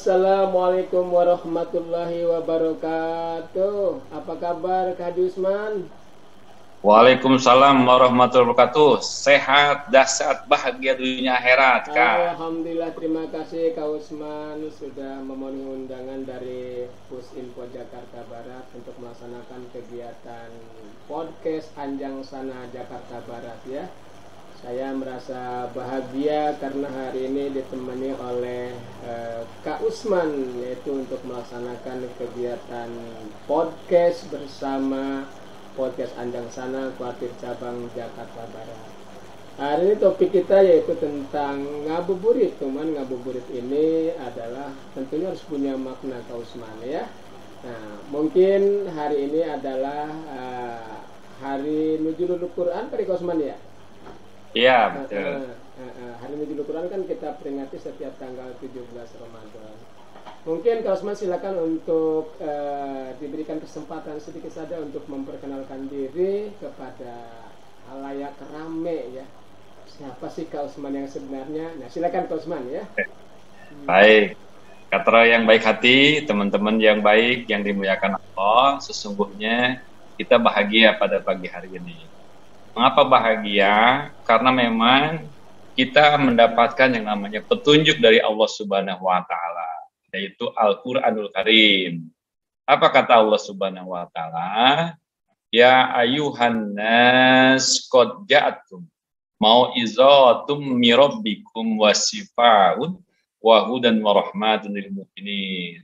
Assalamualaikum warahmatullahi wabarakatuh. Apa kabar Kak Haji Usman? Waalaikumsalam warahmatullahi wabarakatuh. Sehat, dahsyat, bahagia dunia akhirat, Kak. Alhamdulillah, terima kasih Kak Usman sudah memenuhi undangan dari Pusinfo Jakarta Barat untuk melaksanakan kegiatan podcast Anjang Sana Jakarta Barat ya. Saya merasa bahagia karena hari ini ditemani oleh Kak Usman, yaitu untuk melaksanakan kegiatan podcast bersama podcast Anjang Sana Kuartir Cabang Jakarta Barat. Hari ini topik kita yaitu tentang ngabuburit. Cuman ngabuburit ini adalah tentunya harus punya makna Kak Usman ya. Nah, mungkin hari ini adalah hari Nuzulul Quran Kak Usman ya. Iya, betul. Hari Nuzulul Quran kan kita peringati setiap tanggal 17 Ramadan. Mungkin Kak Usman silakan untuk diberikan kesempatan sedikit saja untuk memperkenalkan diri kepada halayak rame ya. Siapa sih Kak Usman yang sebenarnya? Nah, silakan Kak Usman ya. Baik. Katra yang baik hati, teman-teman yang baik, yang dimuliakan Allah, sesungguhnya kita bahagia pada pagi hari ini. Mengapa bahagia? Karena memang kita mendapatkan yang namanya petunjuk dari Allah Subhanahu wa Ta'ala, yaitu Al-Quranul Karim. Apa kata Allah Subhanahu wa Ta'ala? Ya ayuhan nas qad ja'atum mau'izatum mirabbikum wasifaun wa hudan wa rahmatun lil mu'minin.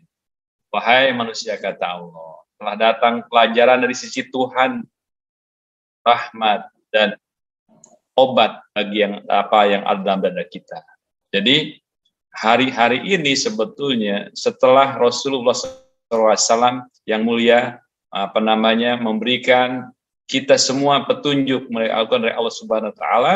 Wahai manusia, kata Allah, telah datang pelajaran dari sisi Tuhan, rahmat dan obat bagi yang ada dalam dada kita. Jadi hari-hari ini sebetulnya setelah Rasulullah SAW yang mulia memberikan kita semua petunjuk dari Allah Subhanahu Wa Taala,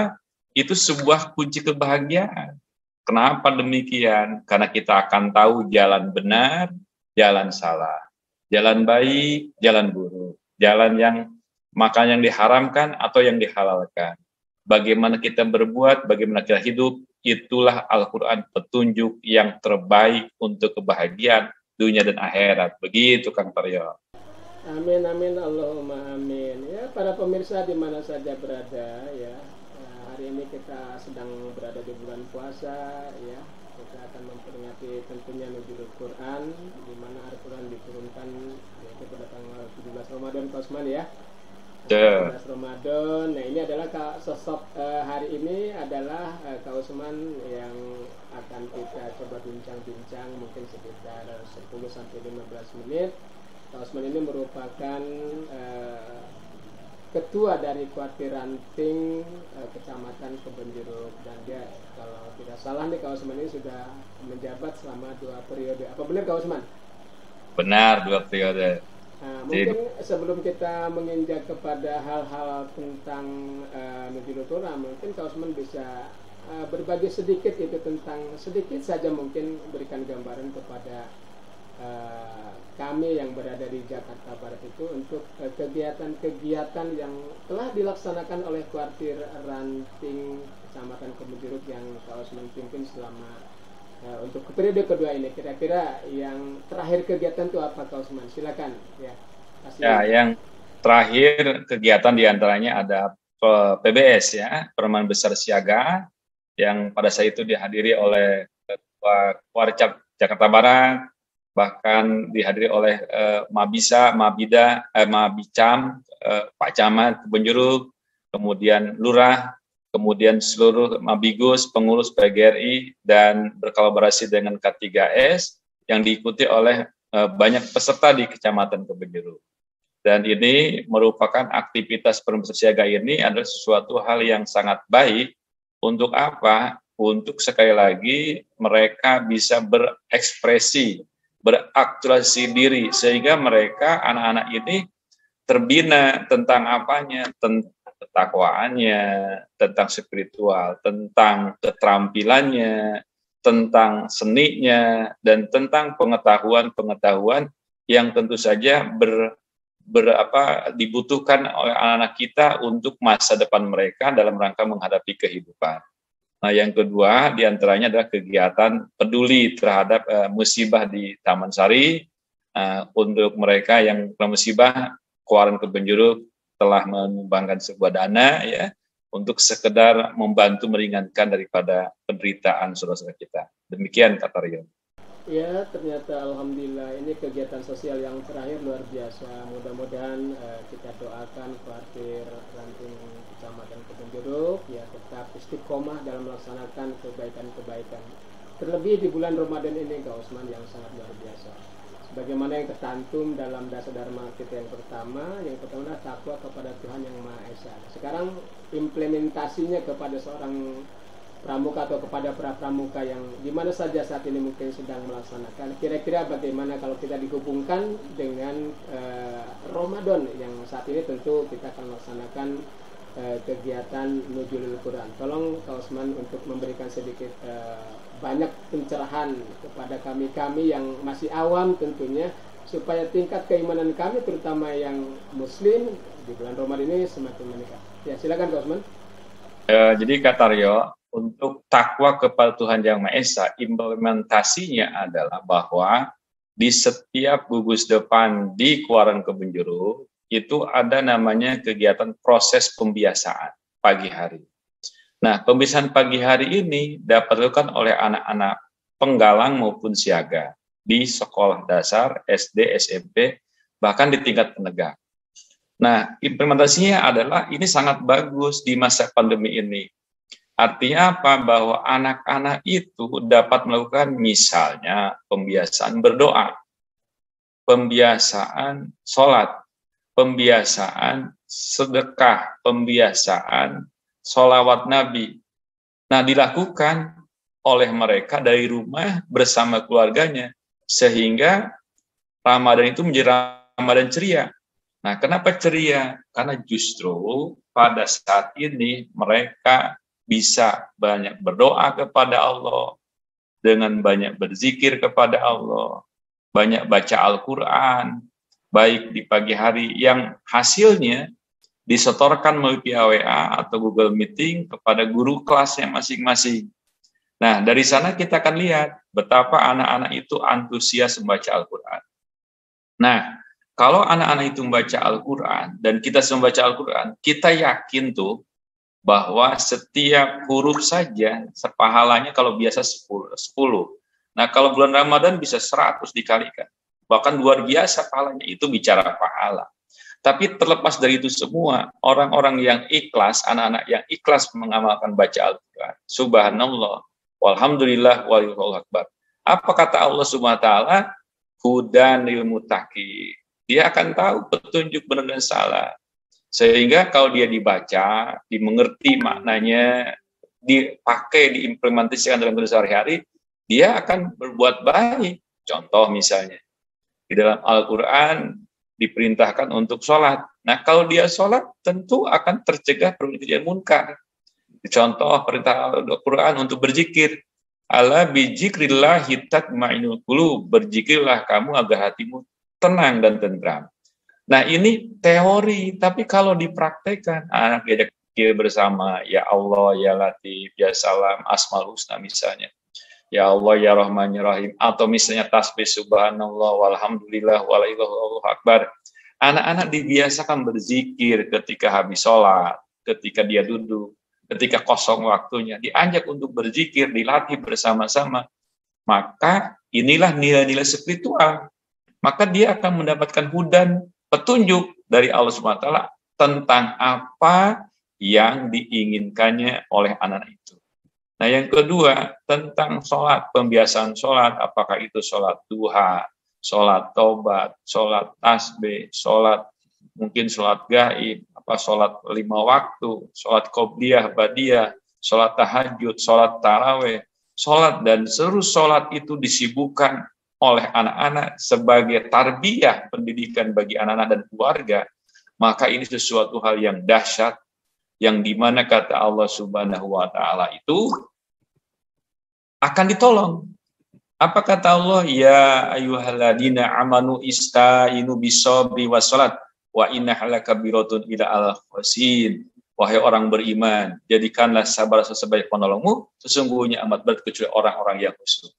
itu sebuah kunci kebahagiaan. Kenapa demikian? Karena kita akan tahu jalan benar, jalan salah, jalan baik, jalan buruk, jalan yang makan yang diharamkan atau yang dihalalkan. Bagaimana kita berbuat, bagaimana kita hidup, itulah Al-Quran petunjuk yang terbaik untuk kebahagiaan dunia dan akhirat. Begitu Kang Taryo. Amin amin Allahumma amin. Ya, para pemirsa di mana saja berada ya. Hari ini kita sedang berada di bulan puasa ya. Kita akan memperingati tentunya Nuzulul Quran, di mana Al-Quran diturunkan yaitu pada tanggal 17 Ramadan Kak Usman ya. 17 Ramadan. Nah, ini adalah sosok hari ini adalah Kak Usman yang akan kita coba bincang-bincang mungkin sekitar 10 sampai 15 menit. Kak Usman ini merupakan ketua dari Kuartir Ranting Kecamatan Kebonjeruk, dan dia kalau tidak salah nih Kak Usman ini sudah menjabat selama 2 periode. Apa benar Kak Usman? Benar, 2 periode. Nah, mungkin sebelum kita menginjak kepada hal-hal tentang Nuzulul Quran, mungkin Kak Usman bisa berbagi sedikit itu tentang, sedikit saja mungkin berikan gambaran kepada kami yang berada di Jakarta Barat itu untuk kegiatan-kegiatan yang telah dilaksanakan oleh Kuartir Ranting Kecamatan Kebonjeruk yang Kak Usman pimpin selama untuk periode kedua ini. Kira-kira yang terakhir kegiatan itu apa Kak Usman? Silakan ya. Ya, yang terakhir kegiatan diantaranya ada PBS ya, Perumahan Besar Siaga, yang pada saat itu dihadiri oleh Ketua Warcap Jakarta Barat, bahkan dihadiri oleh Mabisa, Mabida, Mabicam, Pak Camat Kebonjeruk, kemudian Lurah, kemudian seluruh Mabigus, pengurus PGRI, dan berkolaborasi dengan K3S yang diikuti oleh banyak peserta di Kecamatan Kebonjeruk. Dan ini merupakan aktivitas Perumahan Siaga ini adalah sesuatu hal yang sangat baik. Untuk apa? Untuk sekali lagi mereka bisa berekspresi, beraktualisasi diri, sehingga mereka, anak-anak ini terbina tentang apanya? Tentang ketakwaannya, tentang spiritual, tentang keterampilannya, tentang seninya, dan tentang pengetahuan-pengetahuan yang tentu saja dibutuhkan oleh anak-anak kita untuk masa depan mereka dalam rangka menghadapi kehidupan. Nah, yang kedua diantaranya adalah kegiatan peduli terhadap musibah di Taman Sari. Untuk mereka yang kena musibah, Kuaran Kebenjuruk telah menyumbangkan sebuah dana ya untuk sekedar membantu meringankan daripada penderitaan saudara-saudara kita. Demikian kata Rio. Ya, ternyata alhamdulillah ini kegiatan sosial yang terakhir luar biasa. Mudah-mudahan kita doakan Kwartir Ranting Kecamatan Kebenjuruk ya tetap istiqomah dalam melaksanakan kebaikan-kebaikan. Terlebih di bulan Ramadan ini, Kak Usman, yang sangat luar biasa. Sebagaimana yang tercantum dalam dasar dharma kita yang pertama adalah takwa kepada Tuhan Yang Maha Esa. Sekarang implementasinya kepada seorang pramuka atau kepada para pramuka yang dimana saja saat ini mungkin sedang melaksanakan. Kira-kira bagaimana kalau kita dihubungkan dengan Ramadan yang saat ini tentu kita akan melaksanakan kegiatan Nuzulul Quran. Tolong Kak Usman untuk memberikan sedikit banyak pencerahan kepada kami yang masih awam tentunya, supaya tingkat keimanan kami terutama yang muslim di bulan Ramadan ini semakin meningkat. Ya, silakan Kak Usman. Jadi kata Rio, untuk takwa kepada Tuhan Yang Maha Esa, implementasinya adalah bahwa di setiap gugus depan di Kuaran Kebenjuruk itu ada namanya kegiatan proses pembiasaan pagi hari. Nah, pembiasaan pagi hari ini dapat dilakukan oleh anak-anak penggalang maupun siaga di sekolah dasar, SD, SMP, bahkan di tingkat penegak. Nah, implementasinya adalah ini sangat bagus di masa pandemi ini. Artinya apa? Bahwa anak-anak itu dapat melakukan misalnya pembiasaan berdoa, pembiasaan sholat, pembiasaan sedekah, pembiasaan sholawat Nabi. Nah, dilakukan oleh mereka dari rumah bersama keluarganya, sehingga Ramadan itu menjadi Ramadan ceria. Nah, kenapa ceria? Karena justru pada saat ini mereka bisa banyak berdoa kepada Allah, dengan banyak berzikir kepada Allah, banyak baca Al-Quran, baik di pagi hari, yang hasilnya disetorkan melalui via WA atau Google Meeting kepada guru kelasnya masing-masing. Nah, dari sana kita akan lihat betapa anak-anak itu antusias membaca Al-Quran. Nah, kalau anak-anak itu membaca Al-Quran dan kita membaca Al-Quran, kita yakin tuh bahwa setiap huruf saja sepahalanya kalau biasa 10. Nah, kalau bulan Ramadan bisa 100 dikalikan. Bahkan luar biasa pahalanya, itu bicara pahala. Tapi terlepas dari itu semua, orang-orang yang ikhlas, anak-anak yang ikhlas mengamalkan baca Al-Quran, subhanallah, walhamdulillah, wallahu akbar. Apa kata Allah Subhanahu wa taala? Hudan lil muttaqin. Dia akan tahu petunjuk benar dan salah. Sehingga kalau dia dibaca, dimengerti maknanya, dipakai, diimplementasikan dalam kehidupan sehari-hari, dia akan berbuat baik. Contoh misalnya, di dalam Al-Quran diperintahkan untuk sholat. Nah, kalau dia sholat, tentu akan tercegah perbuatan munkar. Contoh perintah Al-Quran untuk berzikir. Ala bizikrillahi tatma'innul qulub. Berzikirlah kamu agar hatimu tenang dan tentram. Nah, ini teori, tapi kalau dipraktekkan, anak diajak zikir bersama, ya Allah, ya Latif, ya Salam, Asmaul Husna misalnya. Ya Allah, ya Rahman, ya Rahim. Atau misalnya tasbih subhanallah, walhamdulillah, wallahu akbar. Anak-anak dibiasakan berzikir ketika habis sholat, ketika dia duduk, ketika kosong waktunya. Diajak untuk berzikir, dilatih bersama-sama. Maka inilah nilai-nilai spiritual. Maka dia akan mendapatkan hudan, petunjuk dari Allah SWT tentang apa yang diinginkannya oleh anak itu. Nah, yang kedua, tentang sholat, pembiasaan sholat, apakah itu sholat duha, sholat tobat, sholat tasbih, sholat mungkin sholat gaib, sholat 5 waktu, sholat qobliyah, badiyah, sholat tahajud, sholat taraweh, sholat dan seluruh sholat itu disibukkan oleh anak-anak sebagai tarbiyah pendidikan bagi anak-anak dan keluarga, maka ini sesuatu hal yang dahsyat, yang dimana kata Allah Subhanahu wa taala itu akan ditolong. Apa kata Allah? Ya ayyuhalladzina amanu istainu bisabri wassalat wa innaha lakabiratun ila al-khasin Wahai orang beriman, jadikanlah sabar sebaik penolongmu, sesungguhnya amat berat kecuali orang-orang yang khusyuk.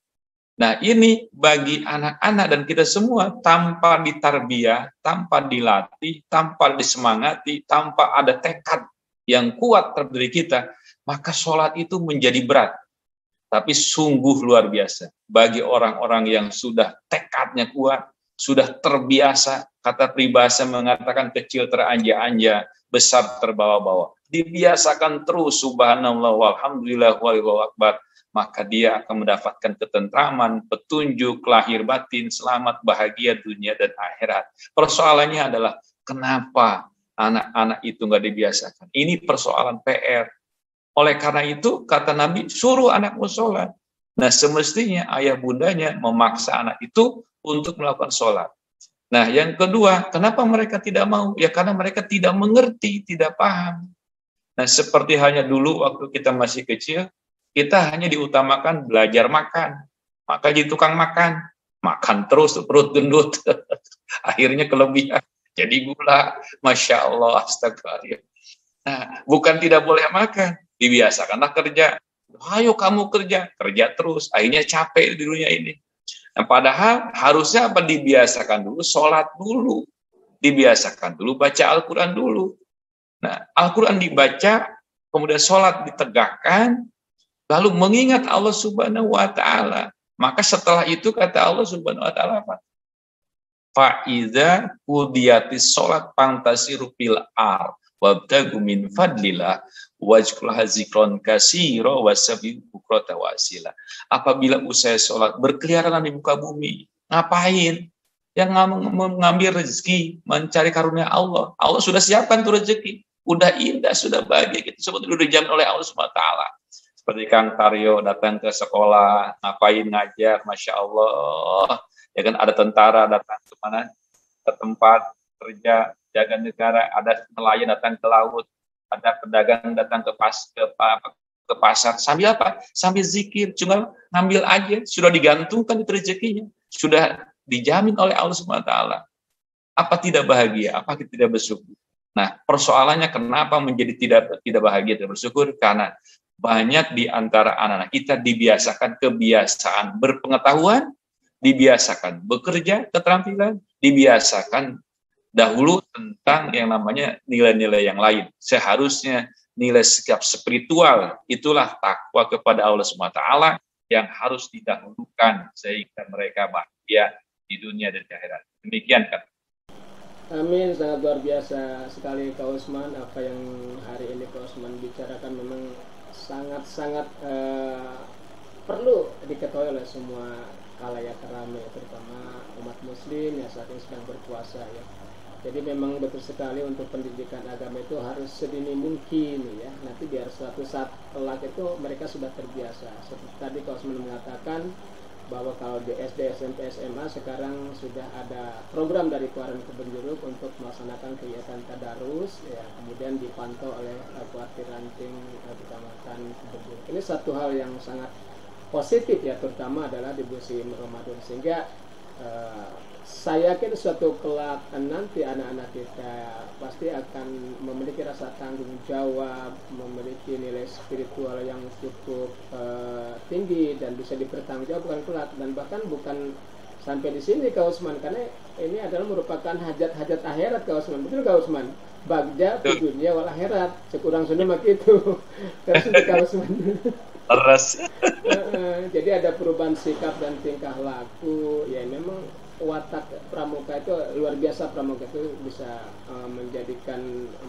Nah, ini bagi anak-anak dan kita semua, tanpa ditarbiyah, tanpa dilatih, tanpa disemangati, tanpa ada tekad yang kuat terhadap diri kita, maka sholat itu menjadi berat. Tapi sungguh luar biasa bagi orang-orang yang sudah tekadnya kuat, sudah terbiasa. Kata peribahasa mengatakan kecil teranja-anja, besar terbawa-bawa. Dibiasakan terus, subhanallah, walhamdulillah, wallahu akbar. Maka dia akan mendapatkan ketentraman, petunjuk, lahir batin, selamat, bahagia dunia dan akhirat. Persoalannya adalah kenapa anak-anak itu nggak dibiasakan. Ini persoalan PR. Oleh karena itu, kata Nabi, suruh anakmu sholat. Nah, semestinya ayah bundanya memaksa anak itu untuk melakukan sholat. Nah, yang kedua, kenapa mereka tidak mau? Ya karena mereka tidak mengerti, tidak paham. Nah, seperti hanya dulu waktu kita masih kecil, kita hanya diutamakan belajar makan. Maka jadi tukang makan. Makan terus, perut gendut. Akhirnya kelebihan. Jadi gula. Masya Allah, astagfirullah. Nah, bukan tidak boleh makan. Dibiasakanlah kerja. Ayo kamu kerja. Kerja terus. Akhirnya capek di dunia ini. Nah, padahal harusnya apa? Dibiasakan dulu, sholat dulu. Dibiasakan dulu, baca Al-Quran dulu. Nah, Al-Quran dibaca, kemudian sholat ditegakkan, lalu mengingat Allah Subhanahu wa Ta'ala. Maka setelah itu kata Allah Subhanahu wa Ta'ala apa? Fa'idza qudiyatis sholat fantasiru fil ardh wabtagu min fadlillah wajkulah zikron kasiro wasabi bukrota wasila. Apabila usai sholat berkeliaran di muka bumi, ngapain? Yang mengambil rezeki, mencari karunia Allah. Allah sudah siapkan tuh rezeki, udah indah, sudah bahagia. Kita sebetulnya udah dijamin oleh Allah Subhanahu wa Ta'ala. Seperti Kang Taryo datang ke sekolah, ngapain ngajar, Masya Allah. Ya kan, ada tentara datang ke mana? Ke tempat kerja, jaga negara, ada nelayan datang ke laut, ada pedagang datang ke pasar. Sambil apa? Sambil zikir, cuma ngambil aja, sudah digantungkan itu rezekinya, sudah dijamin oleh Allah Subhanahu wa Ta'ala. Apa tidak bahagia? Apa kita tidak bersyukur? Nah, persoalannya kenapa menjadi tidak bahagia, tidak bersyukur? Karena banyak di antara anak-anak kita dibiasakan kebiasaan berpengetahuan, dibiasakan bekerja, keterampilan, dibiasakan dahulu tentang yang namanya nilai-nilai yang lain. Seharusnya nilai sikap spiritual, itulah takwa kepada Allah SWT yang harus didahulukan sehingga mereka bahagia di dunia dan di akhirat. Demikian kan. Amin, sangat luar biasa sekali Kak Usman. Apa yang hari ini Kak Usman bicarakan memang sangat-sangat perlu diketahui oleh semua khalayak ramai, terutama umat muslim yang saat ini sedang berpuasa ya. Jadi memang betul sekali untuk pendidikan agama itu harus sedini mungkin ya. Nanti biar suatu saat kelak itu mereka sudah terbiasa. Seperti tadi Kak Usman mengatakan bahwa kalau di SD, SMP, SMA sekarang sudah ada program dari Kuaran Kebun Jeruk untuk melaksanakan kegiatan tadarus ya, kemudian dipantau oleh Kuarti Ranting Kecamatan Kebun Jeruk. Ini satu hal yang sangat positif ya, terutama adalah di musim Ramadan, sehingga saya yakin suatu kelak nanti anak-anak kita pasti akan memiliki rasa tanggung jawab, memiliki nilai spiritual yang cukup tinggi dan bisa dipertanggungjawabkan kelak, dan bahkan bukan sampai di sini Kak Usman, karena ini adalah merupakan hajat-hajat akhirat Kak Usman. Betul Kak Usman? Bagja di dunia wal akhirat. Sekurang sudah mak itu. Terus Kak Usman. Jadi ada perubahan sikap dan tingkah laku. Ya memang watak pramuka itu luar biasa. Pramuka itu bisa menjadikan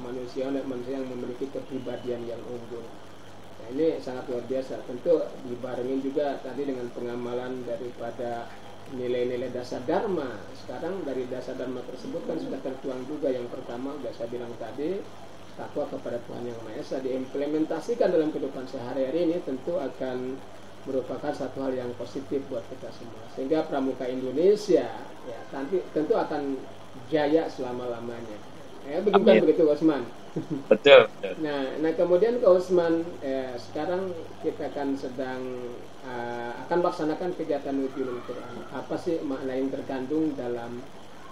manusia yang memiliki kepribadian yang unggul. Nah, ini sangat luar biasa. Tentu dibarengin juga tadi dengan pengamalan daripada nilai-nilai dasar dharma. Sekarang dari dasar dharma tersebut kan sudah tertuang juga. Yang pertama sudah saya bilang tadi, takwa kepada Tuhan Yang Maha Esa, diimplementasikan dalam kehidupan sehari-hari ini tentu akan merupakan satu hal yang positif buat kita semua, sehingga pramuka Indonesia ya tentu akan jaya selama-lamanya ya, begitu Usman. Betul. Nah kemudian Kak Usman, sekarang kita kan sedang akan melaksanakan kegiatan Nuzulul Quran. Apa sih makna yang terkandung dalam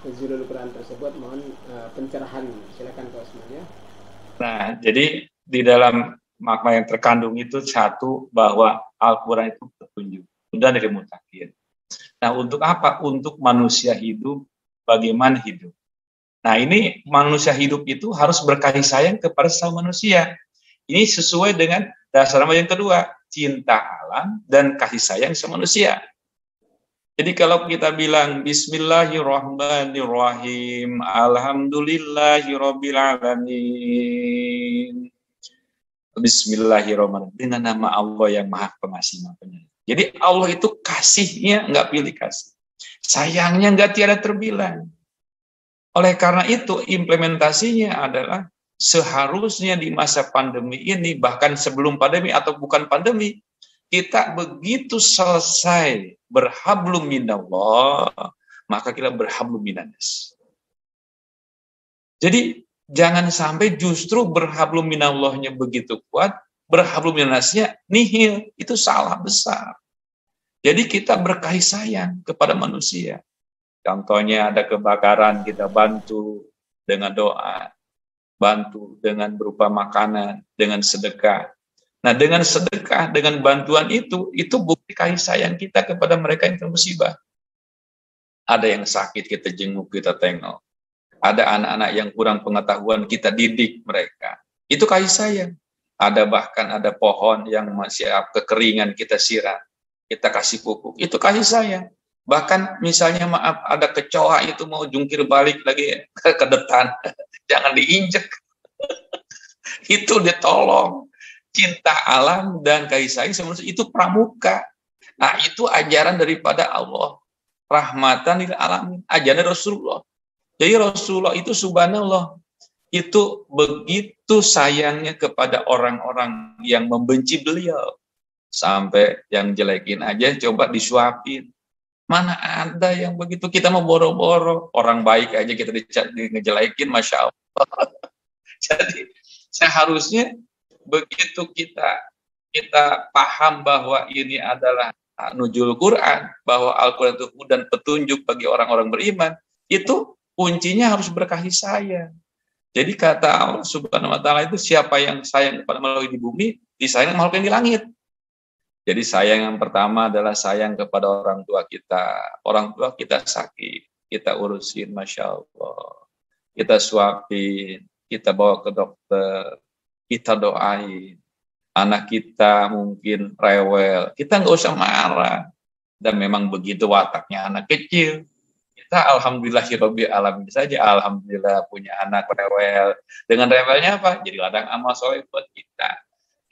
Nuzulul Quran tersebut? Mohon pencerahan, silakan Kak Usman ya. Nah, jadi di dalam makna yang terkandung itu satu, bahwa Al-Quran itu petunjuk dan dari mutakin. Nah, untuk apa? Untuk manusia hidup, bagaimana hidup. Nah, ini manusia hidup itu harus berkasih sayang kepada sesama manusia. Ini sesuai dengan dasar yang kedua, cinta alam dan kasih sayang sama manusia. Jadi kalau kita bilang Bismillahirrahmanirrahim, Alhamdulillahirrabbilalamin, Bismillahirrahmanirrahim, dengan nama Allah yang Maha Pengasih Maha Penyayang. Jadi Allah itu kasihnya nggak pilih kasih, sayangnya nggak tiada terbilang. Oleh karena itu implementasinya adalah seharusnya di masa pandemi ini, bahkan sebelum pandemi atau bukan pandemi, kita begitu selesai berhablum minallah, maka kita berhablum minannas. Jadi jangan sampai justru berhablum minallahnya begitu kuat, berhablum minannasnya nihil, itu salah besar. Jadi kita berkasih sayang kepada manusia. Contohnya ada kebakaran, kita bantu dengan doa, bantu dengan berupa makanan, dengan sedekah. Nah, dengan sedekah, dengan bantuan itu bukti kasih sayang kita kepada mereka yang termusibah. Ada yang sakit, kita jenguk, kita tengok. Ada anak-anak yang kurang pengetahuan, kita didik mereka. Itu kasih sayang. Ada bahkan ada pohon yang masih kekeringan, kita siram. Kita kasih pupuk. Itu kasih sayang. Bahkan misalnya maaf, ada kecoa itu mau jungkir balik lagi ke depan. Jangan diinjek. Itu ditolong. Cinta alam dan kasih sayang semuanya itu pramuka. Nah, itu ajaran daripada Allah. Rahmatan lil alamin. Ajaran Rasulullah. Jadi Rasulullah itu subhanallah, itu begitu sayangnya kepada orang-orang yang membenci beliau. Sampai yang jelekin aja coba disuapin. Mana ada yang begitu, kita mau boro-boro. Orang baik aja kita ngejelekin, Masya Allah. Jadi seharusnya begitu kita paham bahwa ini adalah nuzul Quran, bahwa Al-Quran itu dan petunjuk bagi orang-orang beriman, itu kuncinya harus berkasih sayang. Jadi kata Allah Subhanahu wa taala itu, siapa yang sayang kepada makhluk di bumi, disayang makhluk yang di langit. Jadi sayang yang pertama adalah sayang kepada orang tua kita. Orang tua kita sakit, kita urusin, Masya Allah. Kita suapin, kita bawa ke dokter, kita doain. Anak kita mungkin rewel, kita nggak usah marah. Dan memang begitu wataknya anak kecil. Kita alhamdulillahirabbil alamin saja, alhamdulillah punya anak rewel. Dengan rewelnya apa? Jadi ladang amal soleh buat kita.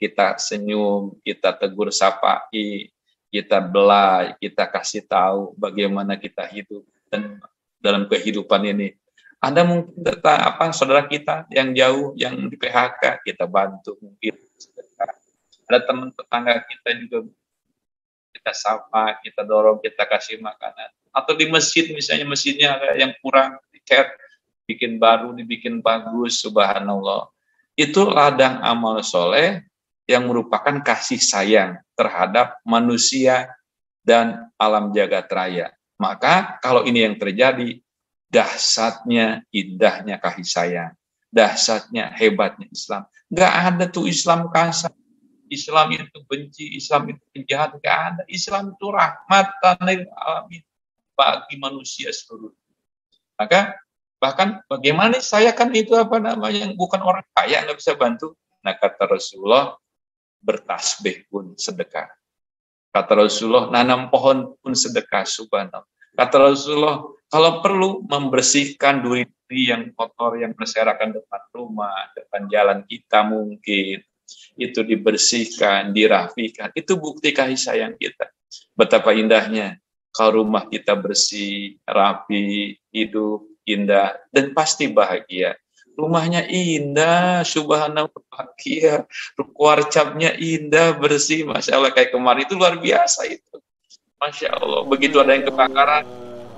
Kita senyum, kita tegur sapai, kita belai, kita kasih tahu bagaimana kita hidup dan dalam kehidupan ini. Ada mungkin saudara kita yang jauh, yang di PHK, kita bantu mungkin. Ada teman tetangga kita juga, kita sapa, kita dorong, kita kasih makanan. Atau di masjid misalnya, masjidnya ada yang kurang, dicat, bikin baru, dibikin bagus, subhanallah. Itu ladang amal soleh yang merupakan kasih sayang terhadap manusia dan alam jagat raya. Maka kalau ini yang terjadi, dahsyatnya, indahnya kasih sayang, dahsyatnya, hebatnya Islam. Nggak ada tuh Islam kasar, Islam itu benci, Islam itu penjahat, nggak ada. Islam itu rahmatan lil alamin bagi manusia seluruh. Maka bahkan bagaimana saya kan itu yang bukan orang kaya nggak bisa bantu. Nah kata Rasulullah, bertasbih pun sedekah. Kata Rasulullah, nanam pohon pun sedekah, subhanallah. Kata Rasulullah, kalau perlu membersihkan duri-duri yang kotor, yang berserakan depan rumah, depan jalan kita mungkin, itu dibersihkan, dirapikan. Itu bukti kasih sayang kita. Betapa indahnya kalau rumah kita bersih, rapi, hidup, indah, dan pasti bahagia. Rumahnya indah, subhanallah, bahagia. Warcapnya indah, bersih, Masya Allah. Kayak kemarin itu luar biasa itu. Masya Allah. Begitu ada yang kebakaran,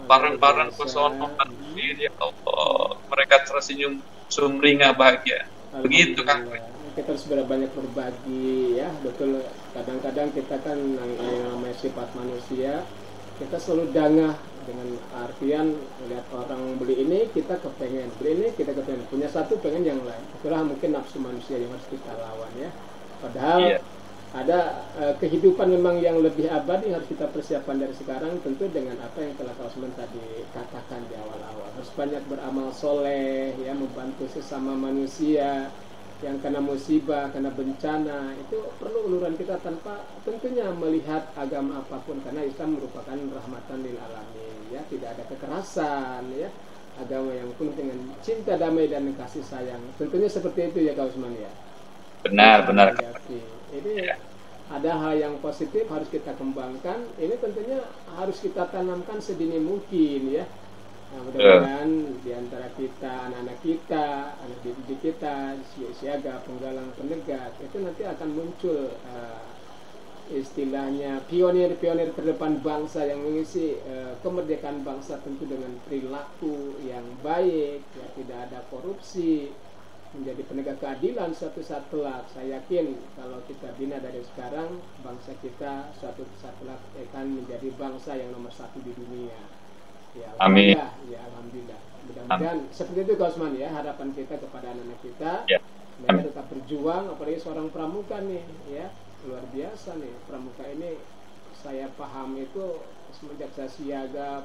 barang-barang kesonokan, ya Allah. Mereka tersenyum, sumringah, bahagia. Begitu kan. Kita harus banyak berbagi, ya. Betul, kadang-kadang kita kan yang namanya sifat manusia, kita selalu dangah dengan artian lihat orang beli ini ini kita kepengen, beli ini kita kepengen, punya satu pengen yang lain. Itulah mungkin nafsu manusia yang harus kita lawan ya. Padahal ada kehidupan memang yang lebih abadi harus kita persiapkan dari sekarang, tentu dengan apa yang telah Kak Osman tadi katakan di awal-awal. Harus banyak beramal soleh ya, membantu sesama manusia yang kena musibah, kena bencana. Itu perlu uluran kita tanpa tentunya melihat agama apapun, karena Islam merupakan rahmatan lil alamin ya, tidak ada kekerasan ya, agama yang penuh dengan cinta, damai dan kasih sayang. Tentunya seperti itu ya Kak Usman ya. Benar. Ini ada hal yang positif harus kita kembangkan. Ini tentunya harus kita tanamkan sedini mungkin ya. Nah, mudah-mudahan di antara kita, anak-anak kita, anak didik kita, siaga, penggalang, penegak, itu nanti akan muncul istilahnya pionir-pionir terdepan bangsa yang mengisi kemerdekaan bangsa, tentu dengan perilaku yang baik, ya, tidak ada korupsi, menjadi penegak keadilan suatu saat kelak. Saya yakin kalau kita bina dari sekarang, bangsa kita suatu saat kelak akan menjadi bangsa yang nomor satu di dunia. Ya, amin. Ya, alhamdulillah. Mudah-mudahan seperti itu Kak Osman ya, harapan kita kepada anak-anak kita. Ya. Mereka tetap berjuang, apalagi seorang pramuka nih ya, luar biasa nih pramuka ini. Saya paham itu semenjak saya siaga,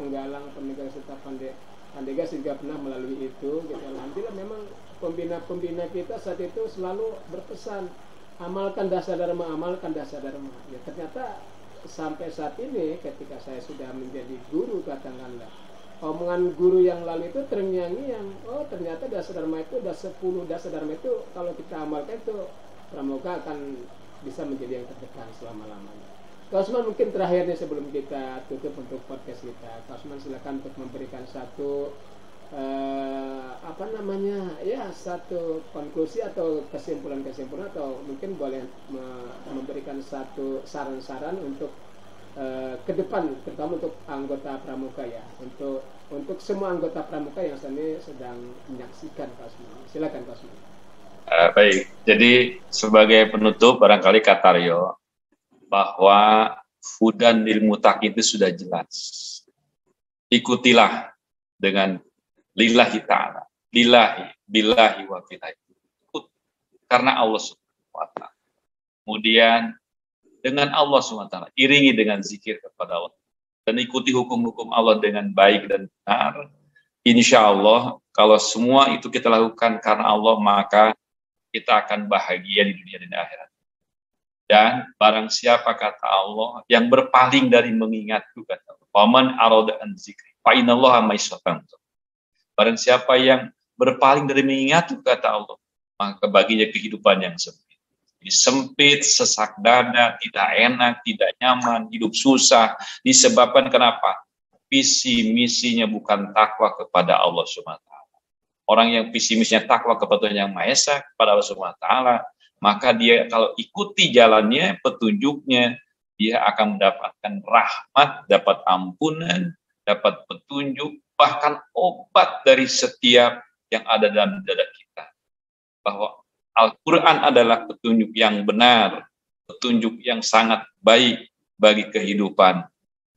penggalang, penegak serta pandega juga pernah melalui itu gitu. Alhamdulillah memang pembina kita saat itu selalu berpesan, amalkan dasar dharma, amalkan dasar dharma. Ya ternyata sampai saat ini ketika saya sudah menjadi guru, katakanlah omongan guru yang lalu itu terngiang-ngiang, oh ternyata dasar dharma itu, ada 10 dasar dharma itu kalau kita amalkan itu pramuka akan bisa menjadi yang terdepan selama-lamanya. Kak Osman, mungkin terakhirnya sebelum kita tutup untuk podcast kita, Kak Osman silakan untuk memberikan satu satu konklusi atau kesimpulan-kesimpulan, atau mungkin boleh memberikan satu saran-saran untuk ke depan, terutama untuk anggota pramuka ya, untuk semua anggota pramuka yang saat ini sedang menyaksikan Kak Osman. Silakan Kak Osman. Baik, jadi sebagai penutup barangkali kata Rio bahwa hudan lil muttaqin itu sudah jelas. Ikutilah dengan lillahi ta'ala, billahi wa fillahi. Karena Allah Subhanahu wa ta'ala. Kemudian dengan Allah Subhanahu wa ta'ala, iringi dengan zikir kepada Allah dan ikuti hukum-hukum Allah dengan baik dan benar. Insya Allah kalau semua itu kita lakukan karena Allah, maka kita akan bahagia di dunia dan akhirat. Dan barang siapa, kata Allah, yang berpaling dari mengingatku, kata Allah, waman arada an zikri fa innallaha ma'isatan. Barang siapa yang berpaling dari mengingatku, kata Allah, maka baginya kehidupan yang sempit. Jadi sempit, sesak dada, tidak enak, tidak nyaman, hidup susah. Disebabkan kenapa? Visi misinya bukan takwa kepada Allah Subhanahu wa ta'ala. Orang yang visi misinya takwa kepada Tuhan Yang Maha Esa, kepada Allah Subhanahu wa ta'ala, maka dia kalau ikuti jalannya, petunjuknya, dia akan mendapatkan rahmat, dapat ampunan, dapat petunjuk, bahkan obat dari setiap yang ada dalam dada kita. Bahwa Al-Quran adalah petunjuk yang benar, petunjuk yang sangat baik bagi kehidupan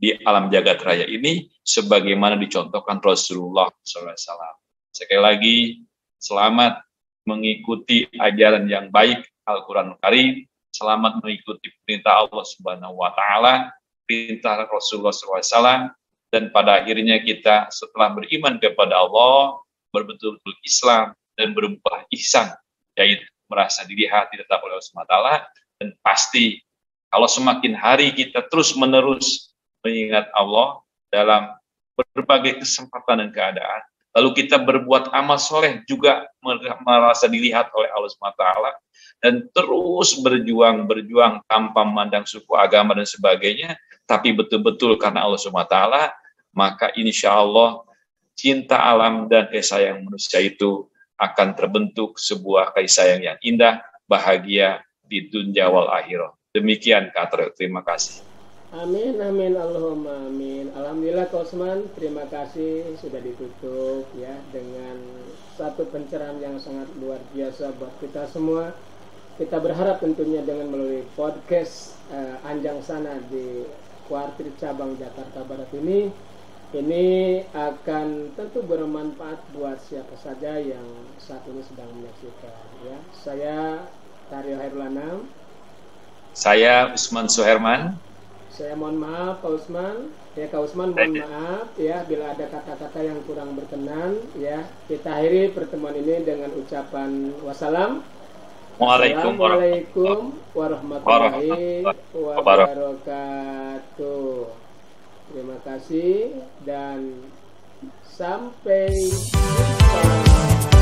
di alam jagat raya ini, sebagaimana dicontohkan Rasulullah SAW. Sekali lagi, selamat mengikuti ajaran yang baik Al-Quran Karim, selamat mengikuti perintah Allah Subhanahu wa ta'ala, perintah Rasulullah SAW, dan pada akhirnya kita setelah beriman kepada Allah, berbetul-betul Islam dan berubah ihsan, yaitu merasa diri hati tetap oleh Allah Subhanahu wa ta'ala, dan pasti kalau semakin hari kita terus-menerus mengingat Allah dalam berbagai kesempatan dan keadaan, lalu kita berbuat amal soleh juga merasa dilihat oleh Allah Subhanahu wa ta'ala, dan terus berjuang tanpa memandang suku, agama dan sebagainya, tapi betul-betul karena Allah Subhanahu wa ta'ala, maka insya Allah cinta alam dan kasih sayang manusia itu akan terbentuk sebuah kasih sayang yang indah, bahagia di dunia wal akhirah. Demikian kata. Terima kasih. Amin, amin, Allahumma amin. Alhamdulillah Kak Osman, terima kasih sudah ditutup ya dengan satu pencerahan yang sangat luar biasa buat kita semua. Kita berharap tentunya dengan melalui podcast Anjang Sana di Kuartir Cabang Jakarta Barat ini ini akan tentu bermanfaat buat siapa saja yang saat ini sedang menyaksikan. Ya, saya Taryo Herlanam. Saya Usman Suherman. Saya mohon maaf Pak Usman. Ya Kak Usman mohon maaf ya bila ada kata-kata yang kurang berkenan ya. Kita akhiri pertemuan ini dengan ucapan wassalam. Assalamualaikum warahmatullahi wabarakatuh. Terima kasih dan sampai jumpa.